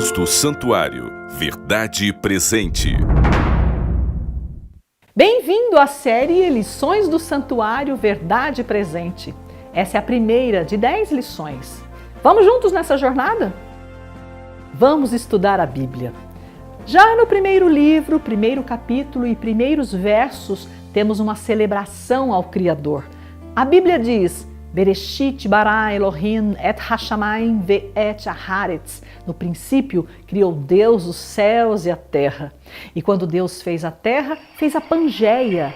Lições do Santuário, Verdade Presente. Bem-vindo à série Lições do Santuário, Verdade Presente. Essa é a primeira de 10 lições. Vamos juntos nessa jornada? Vamos estudar a Bíblia. Já no primeiro livro, primeiro capítulo e primeiros versos, temos uma celebração ao Criador. A Bíblia diz: Bereshit bara Elohim et hashamayim ve'et haaretz. No princípio, criou Deus os céus e a terra. E quando Deus fez a terra, fez a Pangeia.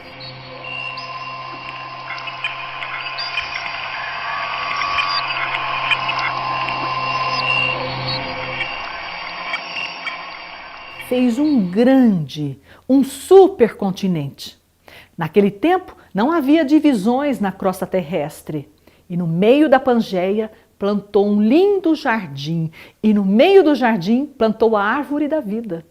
Fez um supercontinente. Naquele tempo, não havia divisões na crosta terrestre. E no meio da Pangeia, plantou um lindo jardim. E no meio do jardim, plantou a árvore da vida.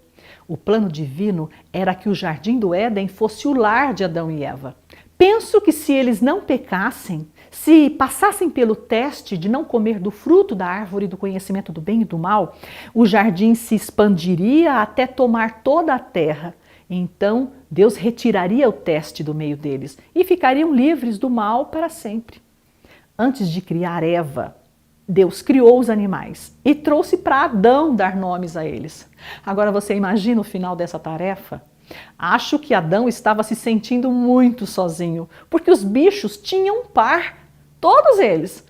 O plano divino era que o jardim do Éden fosse o lar de Adão e Eva. Penso que se eles não pecassem, se passassem pelo teste de não comer do fruto da árvore do conhecimento do bem e do mal, o jardim se expandiria até tomar toda a terra. Então, Deus retiraria o teste do meio deles e ficariam livres do mal para sempre. Antes de criar Eva, Deus criou os animais e trouxe para Adão dar nomes a eles. Agora você imagina o final dessa tarefa? Acho que Adão estava se sentindo muito sozinho, porque os bichos tinham um par, todos eles.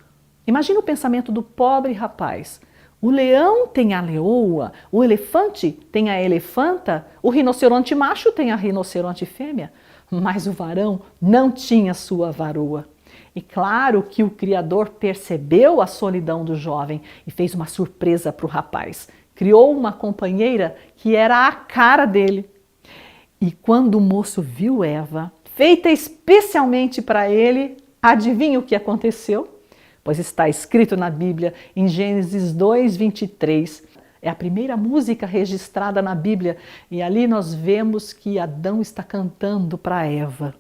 Imagina o pensamento do pobre rapaz. O leão tem a leoa, o elefante tem a elefanta, o rinoceronte macho tem a rinoceronte fêmea, mas o varão não tinha sua varoa. E claro que o Criador percebeu a solidão do jovem e fez uma surpresa para o rapaz. Criou uma companheira que era a cara dele. E quando o moço viu Eva, feita especialmente para ele, adivinha o que aconteceu? Pois está escrito na Bíblia, em Gênesis 2:23. É a primeira música registrada na Bíblia. E ali nós vemos que Adão está cantando para Eva.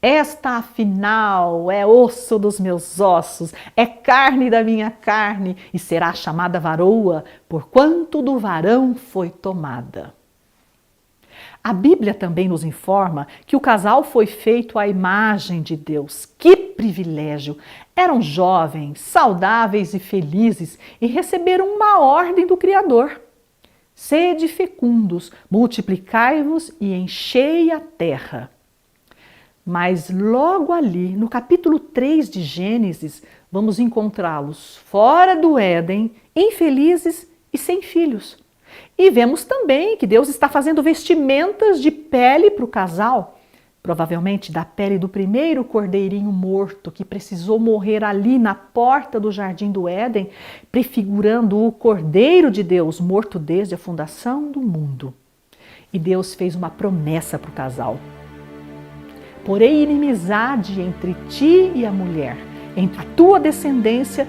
Esta, afinal, é osso dos meus ossos, é carne da minha carne, e será chamada varoa, porquanto do varão foi tomada. A Bíblia também nos informa que o casal foi feito à imagem de Deus. Que privilégio! Eram jovens, saudáveis e felizes e receberam uma ordem do Criador. Sede fecundos, multiplicai-vos e enchei a terra. Mas logo ali, no capítulo 3 de Gênesis, vamos encontrá-los fora do Éden, infelizes e sem filhos. E vemos também que Deus está fazendo vestimentas de pele para o casal, provavelmente da pele do primeiro cordeirinho morto que precisou morrer ali na porta do jardim do Éden, prefigurando o Cordeiro de Deus morto desde a fundação do mundo. E Deus fez uma promessa para o casal. Porém, inimizade entre ti e a mulher, entre a tua descendência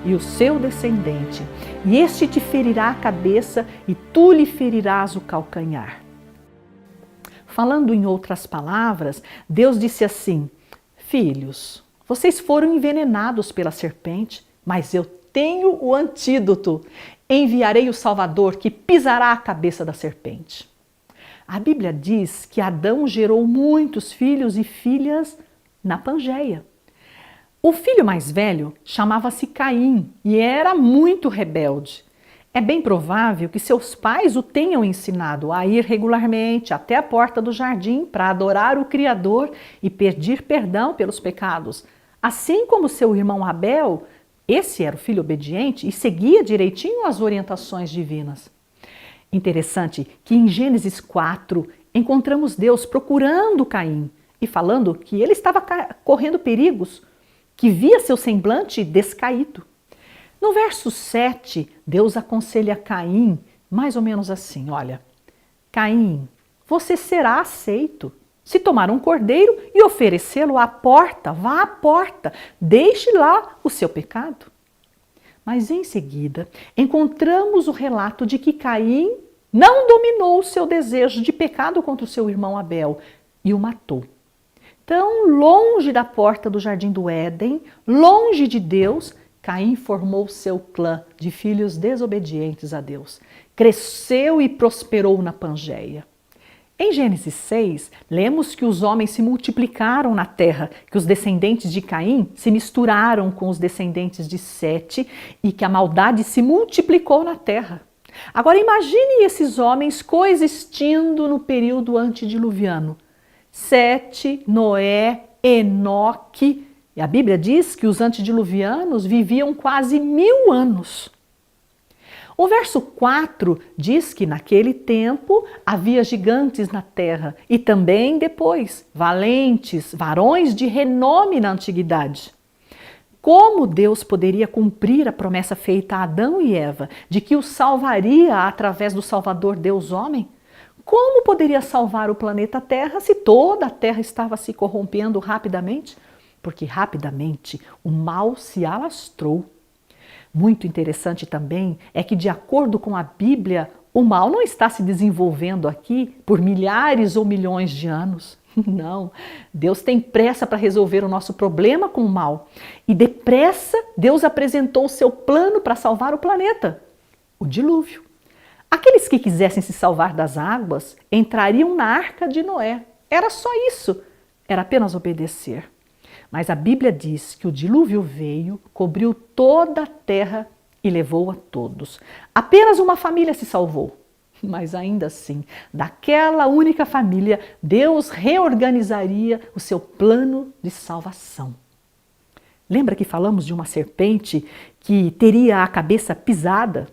e o seu descendente, e este te ferirá a cabeça e tu lhe ferirás o calcanhar. Falando em outras palavras, Deus disse assim: filhos, vocês foram envenenados pela serpente, mas eu tenho o antídoto. Enviarei o Salvador que pisará a cabeça da serpente. A Bíblia diz que Adão gerou muitos filhos e filhas na Pangeia. O filho mais velho chamava-se Caim e era muito rebelde. É bem provável que seus pais o tenham ensinado a ir regularmente até a porta do jardim para adorar o Criador e pedir perdão pelos pecados. Assim como seu irmão Abel, esse era o filho obediente e seguia direitinho as orientações divinas. Interessante que em Gênesis 4 encontramos Deus procurando Caim e falando que ele estava correndo perigos, que via seu semblante descaído. No verso 7, Deus aconselha Caim mais ou menos assim: olha, Caim, você será aceito. Se tomar um cordeiro e oferecê-lo à porta, vá à porta, deixe lá o seu pecado. Mas em seguida, encontramos o relato de que Caim não dominou o seu desejo de pecado contra o seu irmão Abel e o matou. Tão longe da porta do jardim do Éden, longe de Deus, Caim formou seu clã de filhos desobedientes a Deus. cresceu e prosperou na Pangeia. Em Gênesis 6, lemos que os homens se multiplicaram na terra, que os descendentes de Caim se misturaram com os descendentes de Sete e que a maldade se multiplicou na terra. Agora imagine esses homens coexistindo no período antediluviano. Sete, Noé, Enoque, e a Bíblia diz que os antediluvianos viviam quase 1000 anos. O verso 4 diz que naquele tempo havia gigantes na terra e também depois valentes, varões de renome na antiguidade. Como Deus poderia cumprir a promessa feita a Adão e Eva de que os salvaria através do Salvador Deus homem? Como poderia salvar o planeta Terra se toda a Terra estava se corrompendo rapidamente? Porque rapidamente o mal se alastrou. Muito interessante também é que, de acordo com a Bíblia, o mal não está se desenvolvendo aqui por milhares ou milhões de anos. Não, Deus tem pressa para resolver o nosso problema com o mal. E depressa, Deus apresentou o seu plano para salvar o planeta, o dilúvio. Aqueles que quisessem se salvar das águas entrariam na arca de Noé. Era só isso, era apenas obedecer. Mas a Bíblia diz que o dilúvio veio, cobriu toda a terra e levou a todos. Apenas uma família se salvou. Mas ainda assim, daquela única família, Deus reorganizaria o seu plano de salvação. Lembra que falamos de uma serpente que teria a cabeça pisada?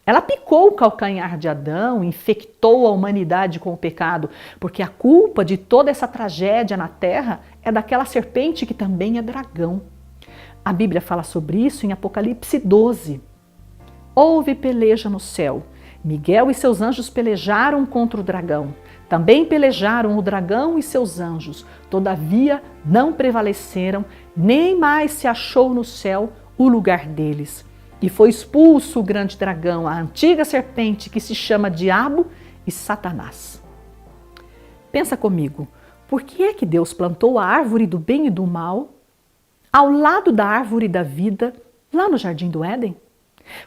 Ela picou o calcanhar de Adão, infectou a humanidade com o pecado, porque a culpa de toda essa tragédia na terra é daquela serpente que também é dragão. A Bíblia fala sobre isso em Apocalipse 12. Houve peleja no céu. Miguel e seus anjos pelejaram contra o dragão. Também pelejaram o dragão e seus anjos. Todavia não prevaleceram, nem mais se achou no céu o lugar deles. E foi expulso o grande dragão, a antiga serpente que se chama Diabo e Satanás. Pensa comigo, por que é que Deus plantou a árvore do bem e do mal ao lado da árvore da vida, lá no Jardim do Éden?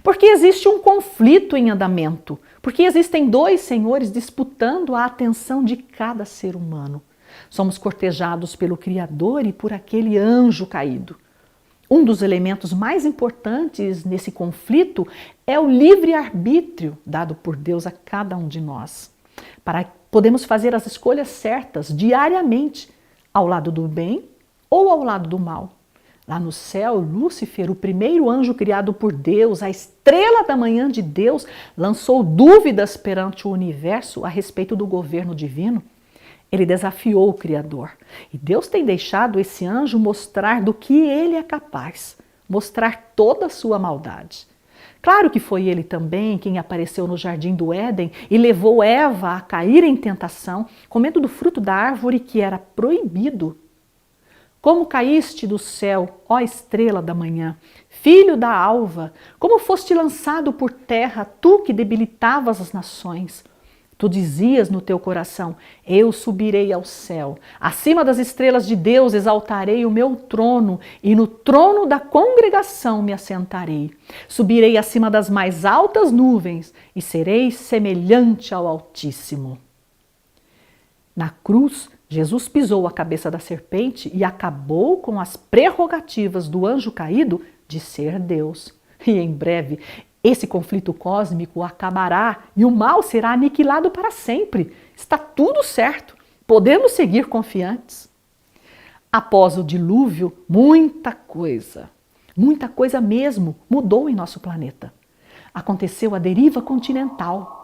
Porque existe um conflito em andamento, porque existem dois senhores disputando a atenção de cada ser humano. Somos cortejados pelo Criador e por aquele anjo caído. Um dos elementos mais importantes nesse conflito é o livre-arbítrio dado por Deus a cada um de nós. Para podemos fazer as escolhas certas diariamente, ao lado do bem ou ao lado do mal. Lá no céu, Lúcifer, o primeiro anjo criado por Deus, a estrela da manhã de Deus, lançou dúvidas perante o universo a respeito do governo divino. Ele desafiou o Criador. E Deus tem deixado esse anjo mostrar do que ele é capaz, mostrar toda a sua maldade. Claro que foi ele também quem apareceu no Jardim do Éden e levou Eva a cair em tentação, comendo do fruto da árvore que era proibido. Como caíste do céu, ó estrela da manhã, filho da alva, como foste lançado por terra, tu que debilitavas as nações. Tu dizias no teu coração, eu subirei ao céu, acima das estrelas de Deus exaltarei o meu trono, e no trono da congregação me assentarei. Subirei acima das mais altas nuvens, e serei semelhante ao Altíssimo. Na cruz, Jesus pisou a cabeça da serpente e acabou com as prerrogativas do anjo caído de ser Deus. E em breve, esse conflito cósmico acabará e o mal será aniquilado para sempre. Está tudo certo. Podemos seguir confiantes. Após o dilúvio, muita coisa mesmo mudou em nosso planeta. Aconteceu a deriva continental.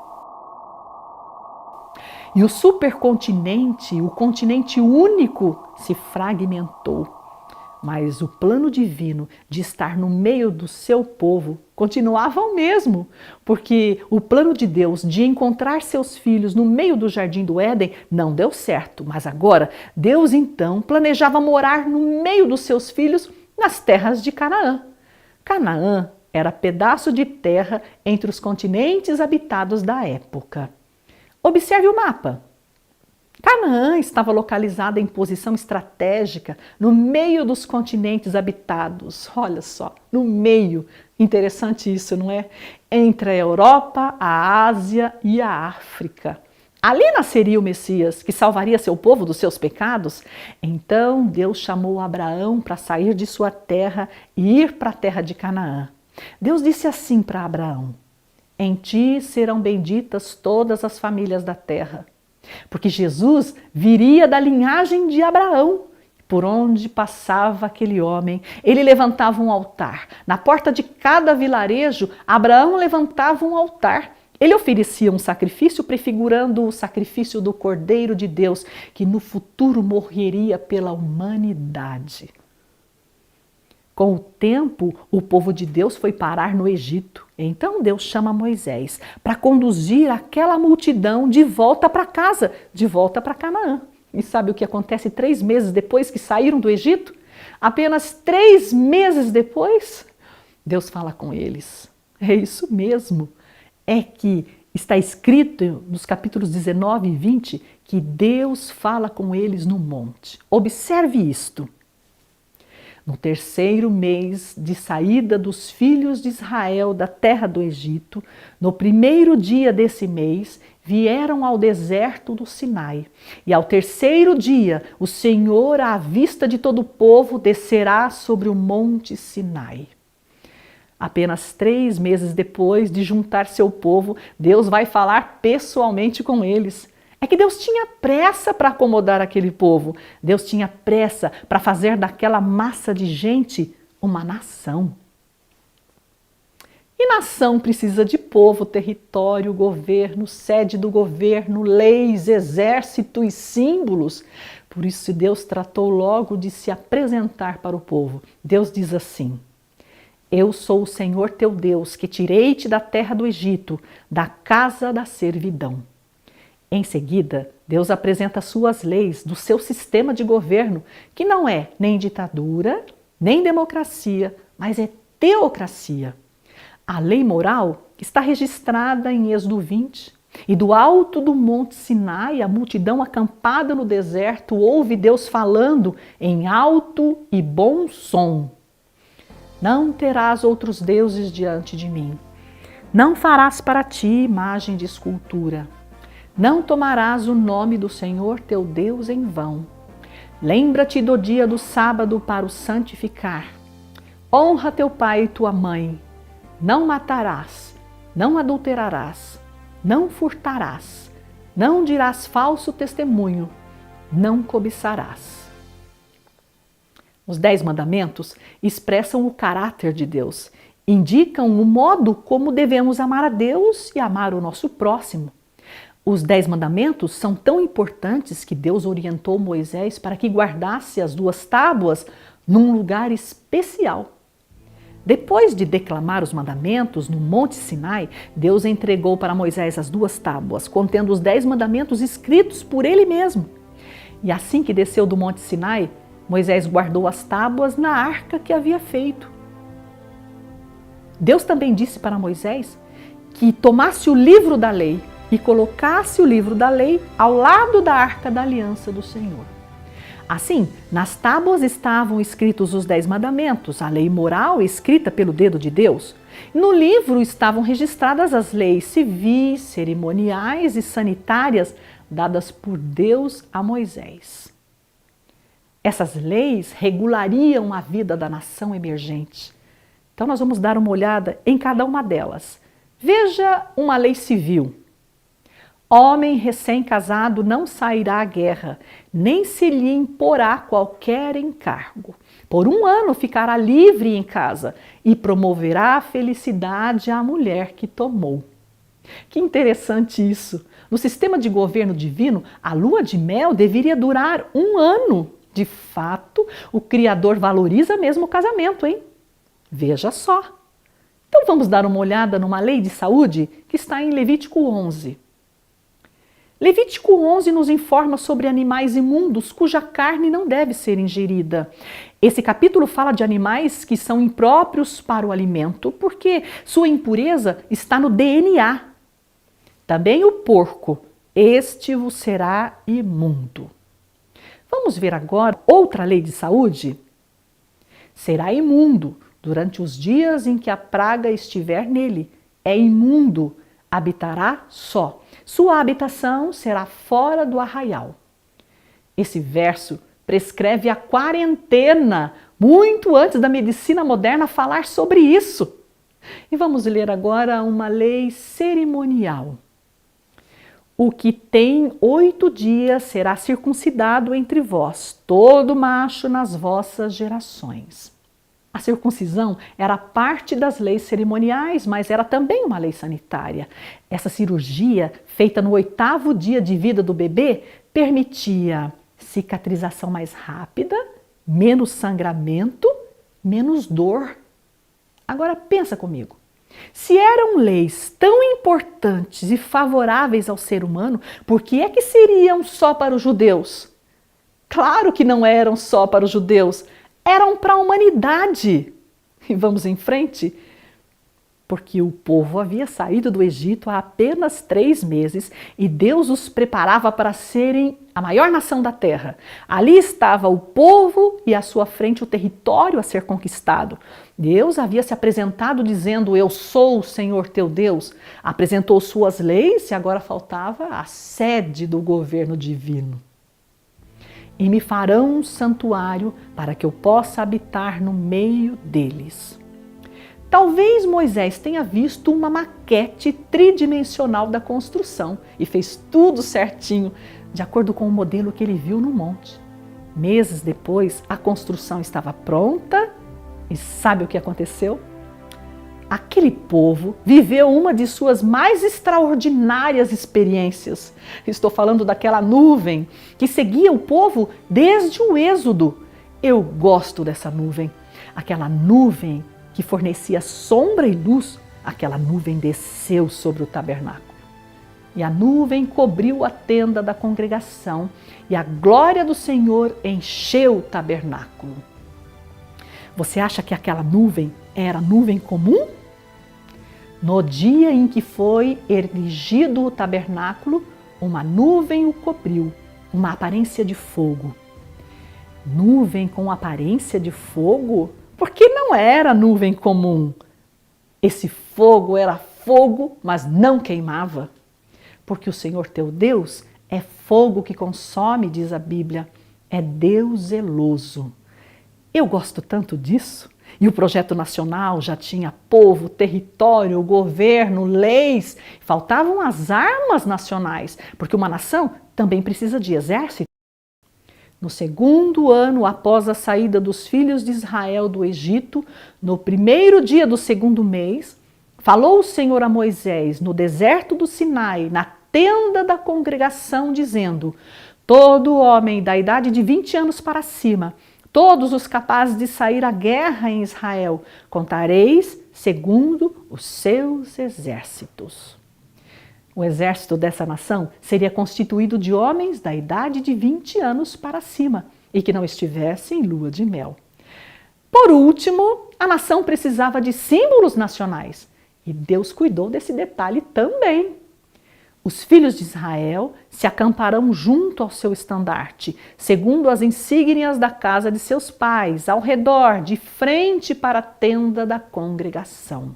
E o supercontinente, o continente único, se fragmentou. Mas o plano divino de estar no meio do seu povo continuava o mesmo, porque o plano de Deus de encontrar seus filhos no meio do Jardim do Éden não deu certo. Mas agora, Deus então planejava morar no meio dos seus filhos nas terras de Canaã. Canaã era pedaço de terra entre os continentes habitados da época. Observe o mapa. Canaã estava localizada em posição estratégica no meio dos continentes habitados. Olha só, no meio. Interessante isso, não é? Entre a Europa, a Ásia e a África. Ali nasceria o Messias, que salvaria seu povo dos seus pecados. Então Deus chamou Abraão para sair de sua terra e ir para a terra de Canaã. Deus disse assim para Abraão: em ti serão benditas todas as famílias da terra. Porque Jesus viria da linhagem de Abraão. Por onde passava aquele homem, ele levantava um altar. Na porta de cada vilarejo, Abraão levantava um altar. Ele oferecia um sacrifício prefigurando o sacrifício do Cordeiro de Deus, que no futuro morreria pela humanidade. Com o tempo, o povo de Deus foi parar no Egito. Então Deus chama Moisés para conduzir aquela multidão de volta para casa, de volta para Canaã. E sabe o que acontece 3 meses depois que saíram do Egito? Apenas 3 meses depois, Deus fala com eles. É isso mesmo. É que está escrito nos capítulos 19 e 20 que Deus fala com eles no monte. Observe isto. No 3º mês de saída dos filhos de Israel da terra do Egito, no 1º dia desse mês, vieram ao deserto do Sinai. E ao 3º dia, o Senhor, à vista de todo o povo, descerá sobre o monte Sinai. Apenas 3 meses depois de juntar seu povo, Deus vai falar pessoalmente com eles. É que Deus tinha pressa para acomodar aquele povo. Deus tinha pressa para fazer daquela massa de gente uma nação. E nação precisa de povo, território, governo, sede do governo, leis, exército e símbolos. Por isso Deus tratou logo de se apresentar para o povo. Deus diz assim: eu sou o Senhor teu Deus, que tirei-te da terra do Egito, da casa da servidão. Em seguida, Deus apresenta suas leis do seu sistema de governo, que não é nem ditadura, nem democracia, mas é teocracia. A lei moral está registrada em Êxodo 20. E do alto do monte Sinai, a multidão acampada no deserto ouve Deus falando em alto e bom som. Não terás outros deuses diante de mim. Não farás para ti imagem de escultura. Não tomarás o nome do Senhor teu Deus em vão. Lembra-te do dia do sábado para o santificar. Honra teu pai e tua mãe. Não matarás, não adulterarás, não furtarás, não dirás falso testemunho, não cobiçarás. Os 10 mandamentos expressam o caráter de Deus, indicam o modo como devemos amar a Deus e amar o nosso próximo. Os 10 mandamentos são tão importantes que Deus orientou Moisés para que guardasse as 2 tábuas num lugar especial. Depois de declamar os mandamentos no Monte Sinai, Deus entregou para Moisés as 2 tábuas, contendo os 10 mandamentos escritos por ele mesmo. E assim que desceu do Monte Sinai, Moisés guardou as tábuas na arca que havia feito. Deus também disse para Moisés que tomasse o livro da lei e colocasse o livro da lei ao lado da arca da aliança do Senhor. Assim, nas tábuas estavam escritos os 10 mandamentos, a lei moral escrita pelo dedo de Deus. No livro estavam registradas as leis civis, cerimoniais e sanitárias dadas por Deus a Moisés. Essas leis regulariam a vida da nação emergente. Então nós vamos dar uma olhada em cada uma delas. Veja uma lei civil. Homem recém-casado não sairá à guerra, nem se lhe imporá qualquer encargo. Por 1 ano ficará livre em casa e promoverá a felicidade à mulher que tomou. Que interessante isso! No sistema de governo divino, a lua de mel deveria durar 1 ano. De fato, o Criador valoriza mesmo o casamento, hein? Veja só! Então vamos dar uma olhada numa lei de saúde que está em Levítico 11. Levítico 11 nos informa sobre animais imundos cuja carne não deve ser ingerida. Esse capítulo fala de animais que são impróprios para o alimento, porque sua impureza está no DNA. Também o porco, este vos será imundo. Vamos ver agora outra lei de saúde? Será imundo durante os dias em que a praga estiver nele. É imundo, habitará só. Sua habitação será fora do arraial. Esse verso prescreve a quarentena, muito antes da medicina moderna falar sobre isso. E vamos ler agora uma lei cerimonial. O que tem 8 dias será circuncidado entre vós, todo macho nas vossas gerações. A circuncisão era parte das leis cerimoniais, mas era também uma lei sanitária. Essa cirurgia, feita no 8º dia de vida do bebê, permitia cicatrização mais rápida, menos sangramento, menos dor. Agora pensa comigo. Se eram leis tão importantes e favoráveis ao ser humano, por que é que seriam só para os judeus? Claro que não eram só para os judeus, eram para a humanidade. E vamos em frente? Porque o povo havia saído do Egito há apenas 3 meses e Deus os preparava para serem a maior nação da terra. Ali estava o povo e à sua frente o território a ser conquistado. Deus havia se apresentado dizendo: eu sou o Senhor teu Deus. Apresentou suas leis e agora faltava a sede do governo divino. E me farão um santuário para que eu possa habitar no meio deles. Talvez Moisés tenha visto uma maquete tridimensional da construção e fez tudo certinho, de acordo com o modelo que ele viu no monte. Meses depois, a construção estava pronta e sabe o que aconteceu? Aquele povo viveu uma de suas mais extraordinárias experiências. Estou falando daquela nuvem que seguia o povo desde o Êxodo. Eu gosto dessa nuvem. Aquela nuvem que fornecia sombra e luz, aquela nuvem desceu sobre o tabernáculo. E a nuvem cobriu a tenda da congregação, e a glória do Senhor encheu o tabernáculo. Você acha que aquela nuvem era nuvem comum? No dia em que foi erigido o tabernáculo, uma nuvem o cobriu, uma aparência de fogo. Nuvem com aparência de fogo? Porque não era nuvem comum. Esse fogo era fogo, mas não queimava. Porque o Senhor teu Deus é fogo que consome, diz a Bíblia. É Deus zeloso. Eu gosto tanto disso. E o projeto nacional já tinha povo, território, governo, leis. Faltavam as armas nacionais, porque uma nação também precisa de exército. No 2º ano após a saída dos filhos de Israel do Egito, no 1º dia do 2º mês, falou o Senhor a Moisés no deserto do Sinai, na tenda da congregação, dizendo: todo homem da idade de 20 anos para cima, todos os capazes de sair à guerra em Israel, contareis segundo os seus exércitos. O exército dessa nação seria constituído de homens da idade de 20 anos para cima e que não estivessem em lua de mel. Por último, a nação precisava de símbolos nacionais e Deus cuidou desse detalhe também. Os filhos de Israel se acamparão junto ao seu estandarte, segundo as insígnias da casa de seus pais, ao redor, de frente para a tenda da congregação.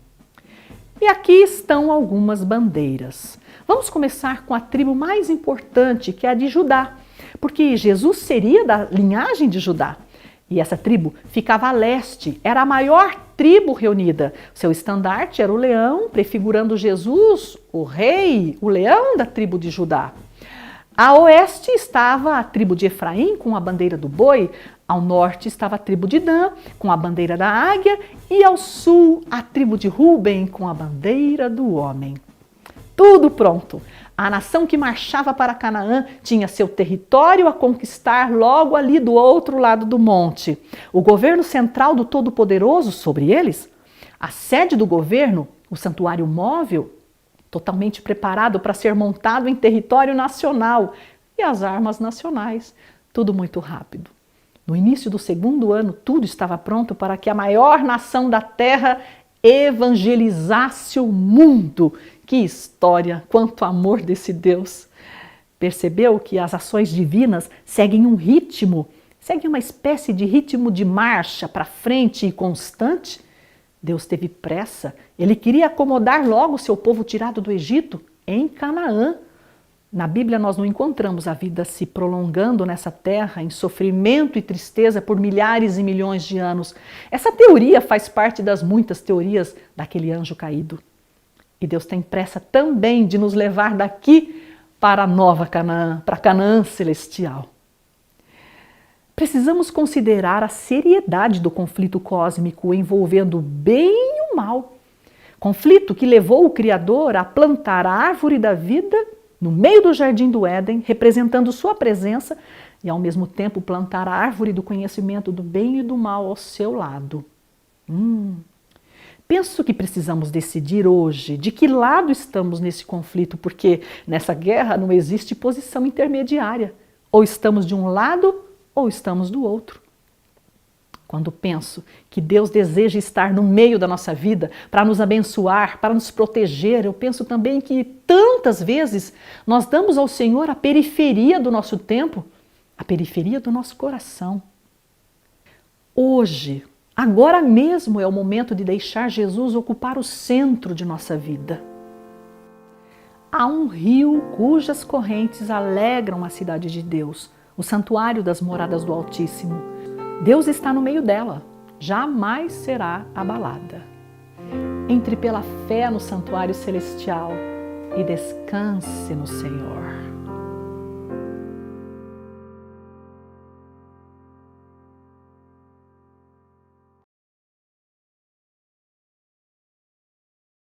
E aqui estão algumas bandeiras. Vamos começar com a tribo mais importante, que é a de Judá, porque Jesus seria da linhagem de Judá. E essa tribo ficava a leste, era a maior tribo reunida. Seu estandarte era o leão, prefigurando Jesus, o rei, o leão da tribo de Judá. A oeste estava a tribo de Efraim, com a bandeira do boi. Ao norte estava a tribo de Dan, com a bandeira da águia. E ao sul, a tribo de Ruben, com a bandeira do homem. Tudo pronto. A nação que marchava para Canaã tinha seu território a conquistar logo ali do outro lado do monte. O governo central do Todo-Poderoso sobre eles, a sede do governo, o santuário móvel, totalmente preparado para ser montado em território nacional, e as armas nacionais, tudo muito rápido. No início do 2º ano, tudo estava pronto para que a maior nação da terra evangelizasse o mundo. Que história, quanto amor desse Deus! Percebeu que as ações divinas seguem um ritmo, seguem uma espécie de ritmo de marcha para frente e constante? Deus teve pressa, ele queria acomodar logo o seu povo tirado do Egito, em Canaã. Na Bíblia nós não encontramos a vida se prolongando nessa terra em sofrimento e tristeza por milhares e milhões de anos. Essa teoria faz parte das muitas teorias daquele anjo caído. E Deus tem pressa também de nos levar daqui para a nova Canaã, para Canaã celestial. Precisamos considerar a seriedade do conflito cósmico envolvendo o bem e o mal. Conflito que levou o Criador a plantar a árvore da vida no meio do jardim do Éden, representando sua presença, e ao mesmo tempo plantar a árvore do conhecimento do bem e do mal ao seu lado. Penso que precisamos decidir hoje de que lado estamos nesse conflito, porque nessa guerra não existe posição intermediária. Ou estamos de um lado ou estamos do outro. Quando penso que Deus deseja estar no meio da nossa vida para nos abençoar, para nos proteger, eu penso também que tantas vezes nós damos ao Senhor a periferia do nosso tempo, a periferia do nosso coração. Hoje, agora mesmo é o momento de deixar Jesus ocupar o centro de nossa vida. Há um rio cujas correntes alegram a cidade de Deus, o santuário das moradas do Altíssimo. Deus está no meio dela, jamais será abalada. Entre pela fé no santuário celestial e descanse no Senhor.